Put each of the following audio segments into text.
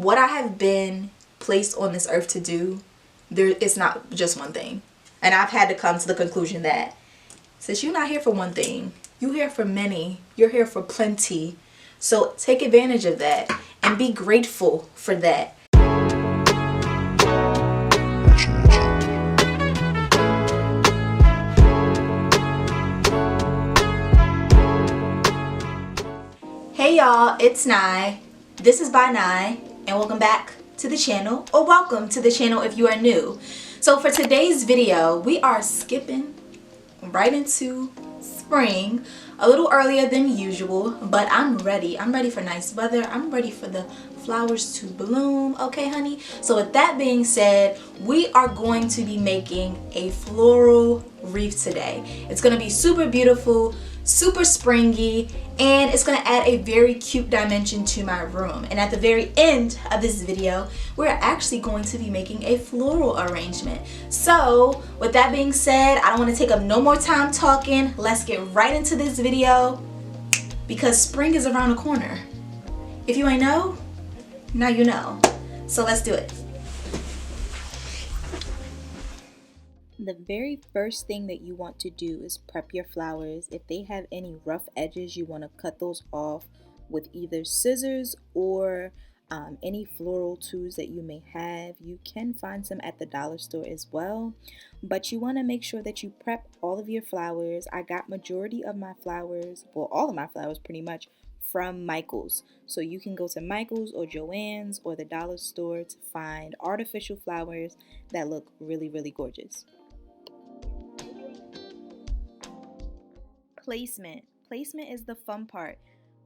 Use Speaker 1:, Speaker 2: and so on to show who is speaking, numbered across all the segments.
Speaker 1: what I have been placed on this earth to do, it's not just one thing. And I've had to come to the conclusion that since you're not here for one thing, you're here for many. You're here for plenty. So take advantage of that and be grateful for that. Hey y'all, it's Nye. This is by Nye, and welcome back to the channel, or welcome to the channel if you are new. So for today's video, we are skipping right into spring, a little earlier than usual, but I'm ready. I'm ready for nice weather. I'm ready for the flowers to bloom, okay honey? So with that being said, we are going to be making a floral wreath today. It's gonna be super beautiful, super springy, and it's going to add a very cute dimension to my room. And at the very end of this video, we're actually going to be making a floral arrangement. So with that being said, I don't want to take up no more time talking. Let's get right into this video because spring is around the corner. If you ain't know, now you know. So let's do it. The very first thing that you want to do is prep your flowers. If they have any rough edges, you want to cut those off with either scissors or any floral tools that you may have. You can find some at the dollar store as well, but you want to make sure that you prep all of your flowers. I got majority of my flowers, well, all of my flowers pretty much, from Michael's. So you can go to Michael's or Joann's or the dollar store to find artificial flowers that look really, really gorgeous. Placement is the fun part.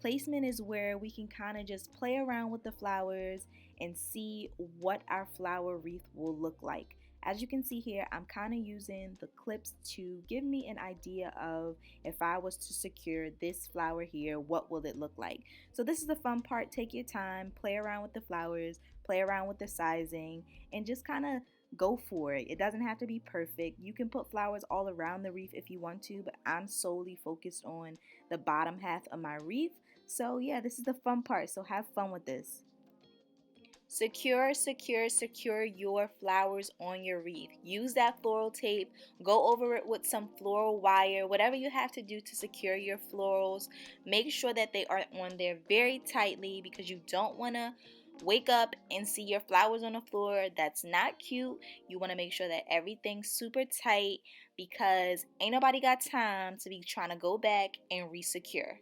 Speaker 1: Placement is where we can kind of just play around with the flowers and see what our flower wreath will look like. As you can see here, I'm kind of using the clips to give me an idea of if I was to secure this flower here, what will it look like? So this is the fun part. Take your time, play around with the flowers, play around with the sizing, and just kind of go for it. It doesn't have to be perfect. You can put flowers all around the wreath if you want to, but I'm solely focused on the bottom half of my wreath. So yeah, this is the fun part. So have fun with this. Secure your flowers on your wreath. Use that floral tape. Go over it with some floral wire. Whatever you have to do to secure your florals. Make sure that they are on there very tightly because you don't want to wake up and see your flowers on the floor. That's not cute. You want to make sure that everything's super tight because ain't nobody got time to be trying to go back and resecure.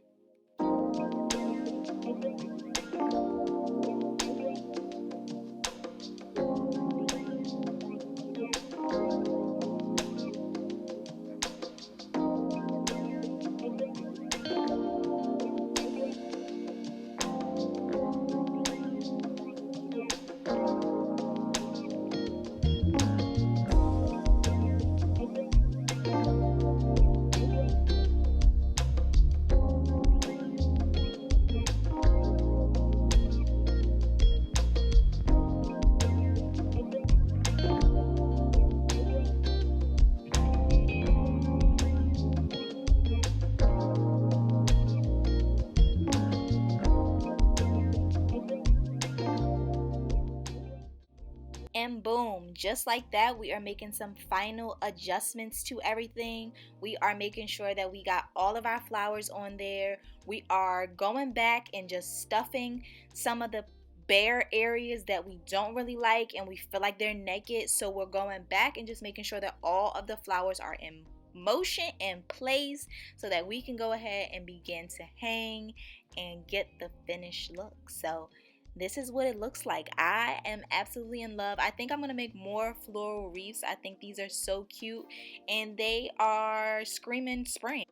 Speaker 1: And boom, just like that, we are making some final adjustments to everything. We are making sure that we got all of our flowers on there. We are going back and just stuffing some of the bare areas that we don't really like and we feel like they're naked. So we're going back and just making sure that all of the flowers are in motion and place so that we can go ahead and begin to hang and get the finished look. So this is what it looks like. I am absolutely in love. I think I'm going to make more floral wreaths. I think these are so cute and they are screaming spring.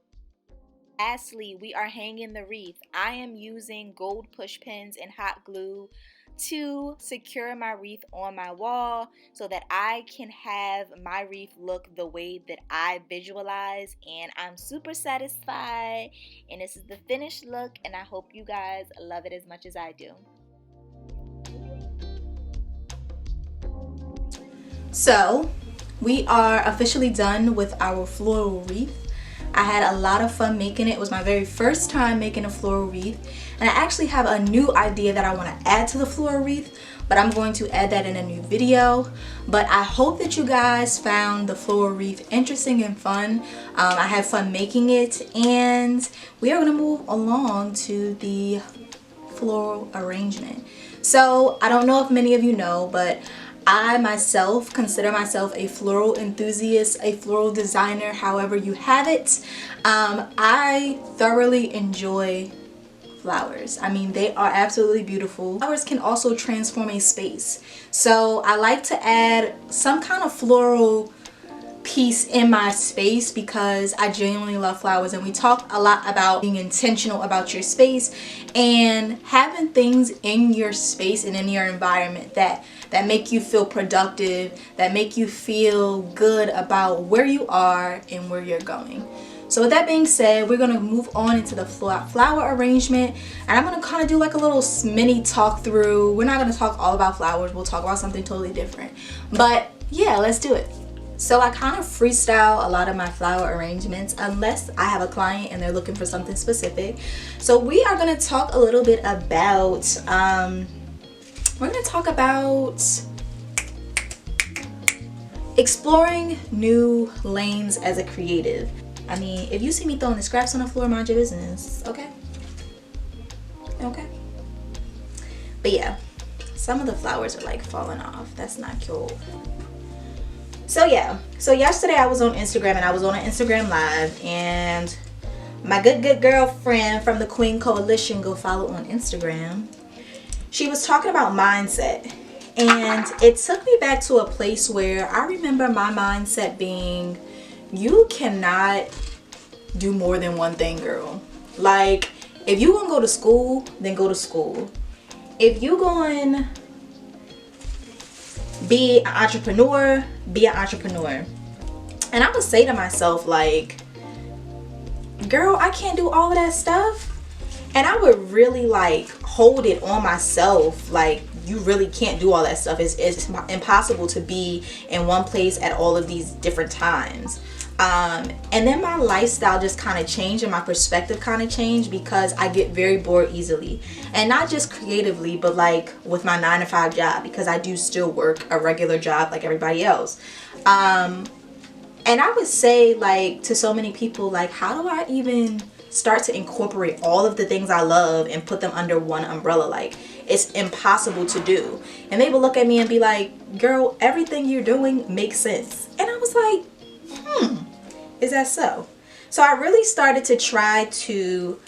Speaker 1: Lastly, we are hanging the wreath. I am using gold push pins and hot glue to secure my wreath on my wall so that I can have my wreath look the way that I visualize, and I'm super satisfied, and this is the finished look, and I hope you guys love it as much as I do. So we are officially done with our floral wreath. I had a lot of fun making it. It was my very first time making a floral wreath, and I actually have a new idea that I want to add to the floral wreath, but I'm going to add that in a new video. But I hope that you guys found the floral wreath interesting and fun. I had fun making it, and we are going to move along to the floral arrangement. So I don't know if many of you know, but I myself consider myself a floral enthusiast, a floral designer, however you have it. I thoroughly enjoy flowers. I mean, they are absolutely beautiful. Flowers can also transform a space. So I like to add some kind of floral piece in my space because I genuinely love flowers, and we talk a lot about being intentional about your space and having things in your space and in your environment that make you feel productive, that make you feel good about where you are and where you're going. So with that being said, we're going to move on into the flower arrangement, and I'm going to kind of do like a little mini talk through. We're not going to talk all about flowers, we'll talk about something totally different. But yeah, let's do it. So I kind of freestyle a lot of my flower arrangements unless I have a client and they're looking for something specific. So we are going to talk a little bit about, we're going to talk about exploring new lanes as a creative. I mean, if you see me throwing the scraps on the floor, mind your business, okay? Okay. But yeah, some of the flowers are like falling off. That's not cool. So yeah, so yesterday I was on Instagram, and I was on an Instagram live, and my good girlfriend from the Queen Coalition, go follow on Instagram, she was talking about mindset, and it took me back to a place where I remember my mindset being, you cannot do more than one thing, girl. Like, if you gonna go to school, then go to school. If you going be an entrepreneur, be an entrepreneur. And I would say to myself, like, girl, I can't do all of that stuff. And I would really like hold it on myself, like, you really can't do all that stuff. It's impossible to be in one place at all of these different times. And then my lifestyle just kind of changed, and my perspective kind of changed, because I get very bored easily, and not just creatively, but like with my 9-to-5 job, because I do still work a regular job like everybody else. And I would say, like, to so many people, like, how do I even start to incorporate all of the things I love and put them under one umbrella? Like, it's impossible to do. And they would look at me and be like, girl, everything you're doing makes sense. And I was like, is that so? So I really started to try to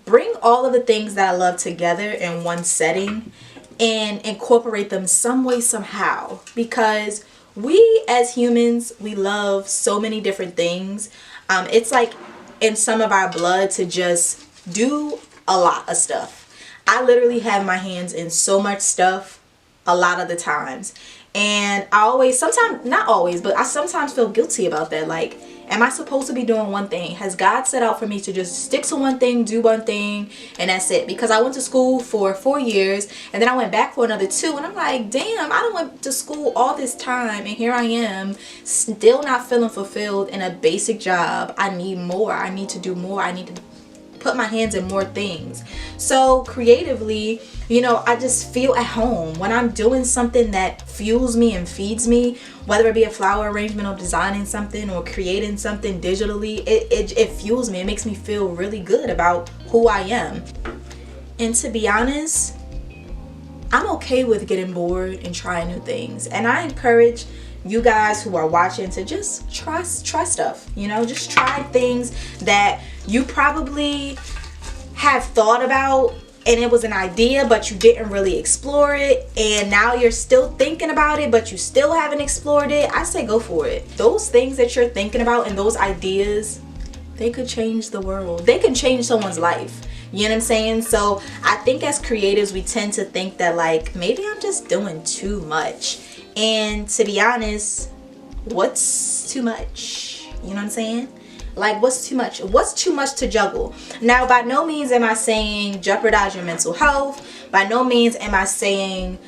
Speaker 1: bring all of the things that I love together in one setting and incorporate them some way, somehow, because we as humans, we love so many different things. It's like in some of our blood to just do a lot of stuff. I literally have my hands in so much stuff a lot of the times. And I always, sometimes, not always, but I sometimes feel guilty about that. Like, am I supposed to be doing one thing? Has God set out for me to just stick to one thing, do one thing, and that's it? Because I went to school for 4 years, and then I went back for another 2, and I'm like, damn, I done went to school all this time, and here I am, still not feeling fulfilled in a basic job. I need more. I need to do more. I need to put my hands in more things. So creatively, you know, I just feel at home when I'm doing something that fuels me and feeds me, whether it be a flower arrangement or designing something or creating something digitally. It fuels me. It makes me feel really good about who I am. And to be honest, I'm okay with getting bored and trying new things. And I encourage you guys who are watching to just try stuff, you know, just try things that you probably have thought about and it was an idea, but you didn't really explore it, and now you're still thinking about it, but you still haven't explored it. I say go for it. Those things that you're thinking about and those ideas, they could change the world. They can change someone's life. You know what I'm saying? So I think as creatives, we tend to think that, like, maybe I'm just doing too much. And to be honest, what's too much? You know what I'm saying? Like, what's too much? What's too much to juggle? Now, by no means am I saying jeopardize your mental health. By no means am I saying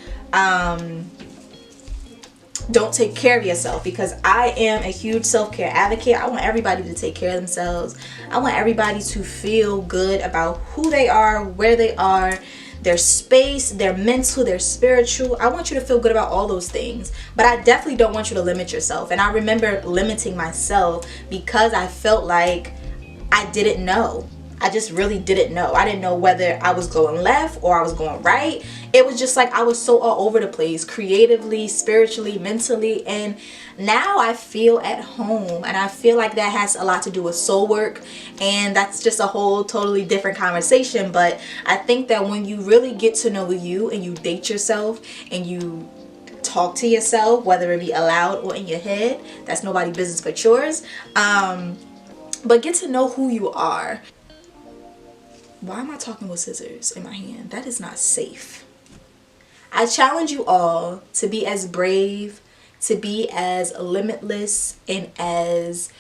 Speaker 2: don't take care of yourself, because I am a huge self-care advocate. I want everybody to take care of themselves. I want everybody to feel good about who they are, where they are, their space, their mental, their spiritual. I want you to feel good about all those things, but I definitely don't want you to limit yourself. And I remember limiting myself because I felt like I didn't know. I just really didn't know. I didn't know whether I was going left or I was going right. It was just like I was so all over the place, creatively, spiritually, mentally. And now I feel at home, and I feel like that has a lot to do with soul work, and that's just a whole totally different conversation. But I think that when you really get to know you and you date yourself and you talk to yourself, whether it be aloud or in your head, that's nobody's business but yours, but get to know who you are. Why am I talking with scissors in my hand? That is not safe. I challenge you all to be as brave, to be as limitless and as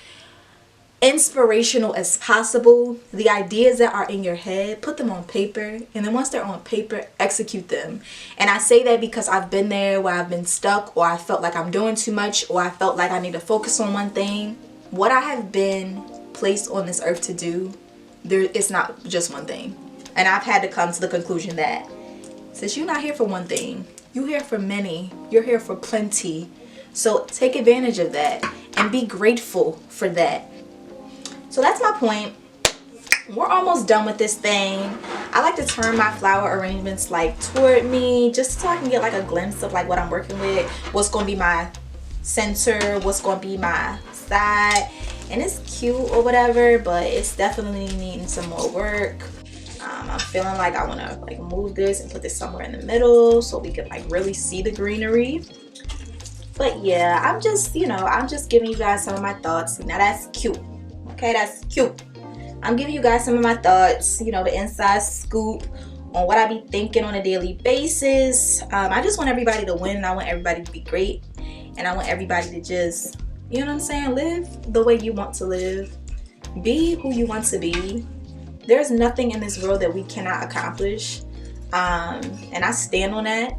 Speaker 2: inspirational as possible. The ideas that are in your head, put them on paper, and then once they're on paper, execute them. And I say that because I've been there where I've been stuck, or I felt like I'm doing too much, or I felt like I need to focus on one thing. What I have been placed on this earth to do, it's not just one thing. And I've had to come to the conclusion that since you're not here for one thing, you're here for many. You're here for plenty. So take advantage of that and be grateful for that. So that's my point. We're almost done with this thing. I like to turn my flower arrangements like toward me, just so I can get like a glimpse of like what I'm working with, what's going to be my center, what's going to be my side. And it's cute or whatever, but it's definitely needing some more work. I'm feeling like I want to like move this and put this somewhere in the middle so we can like really see the greenery. But yeah, I'm just, I'm just giving you guys some of my thoughts. Now that's cute. Okay, that's cute. I'm giving you guys some of my thoughts, the inside scoop on what I be thinking on a daily basis. I just want everybody to win, and I want everybody to be great, and I want everybody to just, you know what I'm saying, live the way you want to live. Be who you want to be. There's nothing in this world that we cannot accomplish. And I stand on that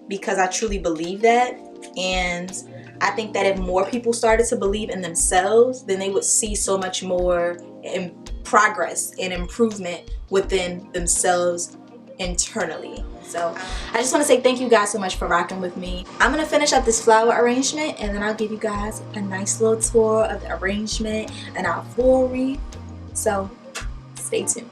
Speaker 2: because I truly believe that. And I think that if more people started to believe in themselves, then they would see so much more in progress and improvement within themselves internally. So I just want to say thank you guys so much for rocking with me. I'm going to finish up this flower arrangement, and then I'll give you guys a nice little tour of the arrangement and our floral wreath. So stay tuned.